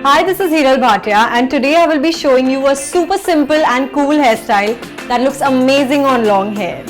Hi, this is Hiral Bhatia and today I will be showing you a super simple and cool hairstyle that looks amazing on long hair.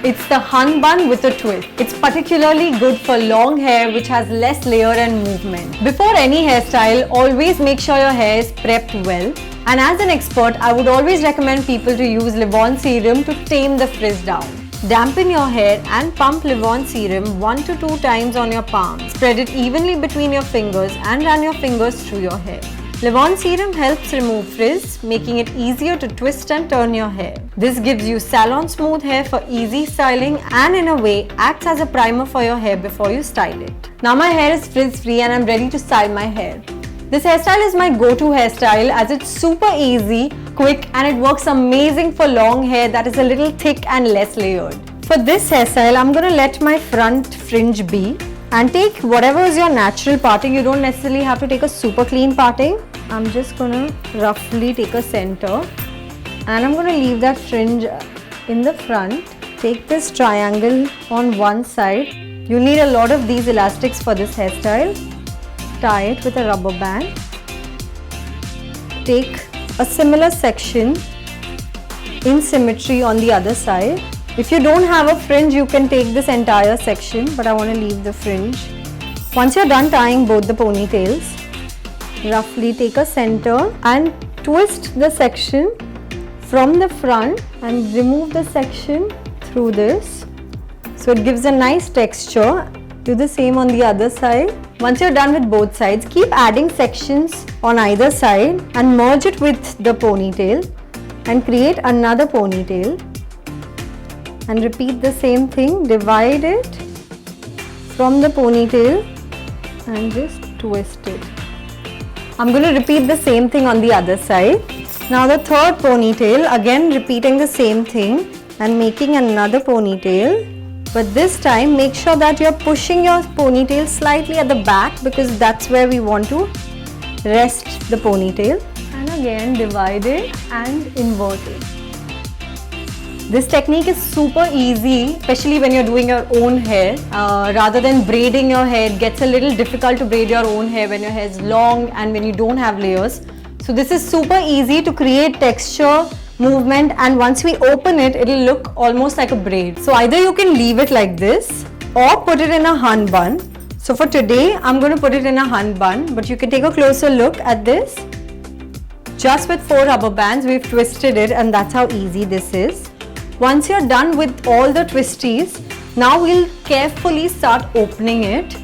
It's the Hun bun with a twist. It's particularly good for long hair which has less layer and movement. Before any hairstyle, always make sure your hair is prepped well. And as an expert, I would always recommend people to use Livon serum to tame the frizz down. Dampen your hair and pump Livon serum 1 to 2 times on your palm. Spread it evenly between your fingers and run your fingers through your hair. Livon serum helps remove frizz, making it easier to twist and turn your hair. This gives you salon smooth hair for easy styling and in a way acts as a primer for your hair before you style it. Now my hair is frizz free and I'm ready to style my hair. This hairstyle is my go-to hairstyle as it's super easy, quick and it works amazing for long hair that is a little thick and less layered. For this hairstyle, I'm going to let my front fringe be and take whatever is your natural parting. You don't necessarily have to take a super clean parting. I'm just going to roughly take a center and I'm going to leave that fringe in the front. Take this triangle on one side. You'll need a lot of these elastics for this hairstyle. Tie it with a rubber band. Take a similar section in symmetry on the other side. If you don't have a fringe, you can take this entire section, but I want to leave the fringe. Once you're done tying both the ponytails, roughly take a center and twist the section from the front and remove the section through this. So it gives a nice texture. Do the same on the other side. Once you're done with both sides, keep adding sections on either side and merge it with the ponytail and create another ponytail. And repeat the same thing, divide it from the ponytail and just twist it. I'm going to repeat the same thing on the other side. Now the third ponytail, again repeating the same thing and making another ponytail. But this time make sure that you're pushing your ponytail slightly at the back because that's where we want to rest the ponytail. And again divide it and invert it. This technique is super easy, especially when you're doing your own hair. Rather than braiding your hair, it gets a little difficult to braid your own hair when your hair is long and when you don't have layers. So this is super easy to create texture, movement, and once we open it, it'll look almost like a braid. So either you can leave it like this or put it in a Hun bun. So for today, I'm going to put it in a Hun bun, but you can take a closer look at this. Just with 4 rubber bands, we've twisted it and that's how easy this is. Once you're done with all the twisties, now we'll carefully start opening it.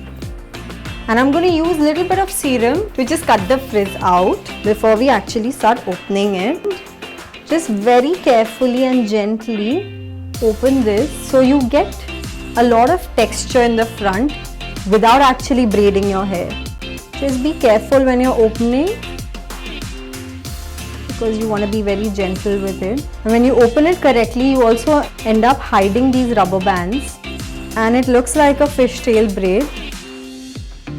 And I'm going to use a little bit of serum to just cut the frizz out before we actually start opening it. Just very carefully and gently open this so you get a lot of texture in the front without actually braiding your hair. Just be careful when you're opening because you want to be very gentle with it. And when you open it correctly, you also end up hiding these rubber bands and it looks like a fishtail braid.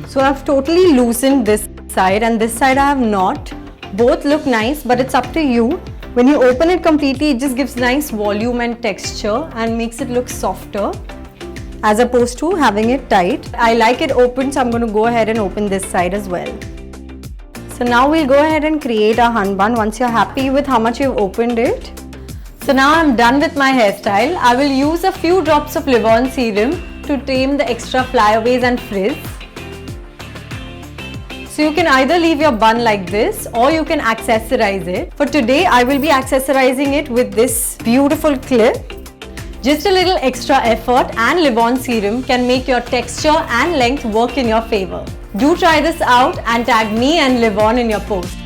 So I've totally loosened this side and this side I have not. Both look nice, but it's up to you. When you open it completely, it just gives nice volume and texture and makes it look softer as opposed to having it tight. I like it open, so I'm going to go ahead and open this side as well. So now we'll go ahead and create a Hun bun once you're happy with how much you've opened it. So now I'm done with my hairstyle. I will use a few drops of Livon serum to tame the extra flyaways and frizz. So you can either leave your bun like this or you can accessorize it. For today, I will be accessorizing it with this beautiful clip. Just a little extra effort and Livon serum can make your texture and length work in your favor. Do try this out and tag me and Livon in your post.